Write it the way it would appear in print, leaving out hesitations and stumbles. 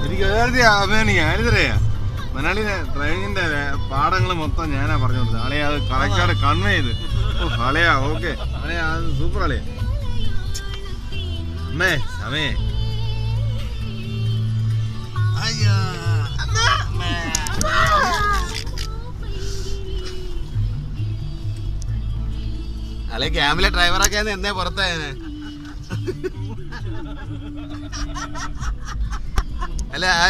എനിക്ക് വേറെ അഭിമാനിയാ മനാലിയിലെ ഡ്രൈവിങ്ങിന്റെ പാഠങ്ങൾ മൊത്തം ഞാനാ പറഞ്ഞു കൊടുത്തത്. അളിയാ അത് കറക്റ്റായിട്ട് കൺവേ ചെയ്ത്. അളിയാ ഓക്കെ അളിയാ അത് സൂപ്പർ അളിയാ. അമ്മേ സമയേ അല്ലെ ക്യാമ്പിലെ ഡ്രൈവറൊക്കെ എന്നേ പുറത്തായനെ അല്ല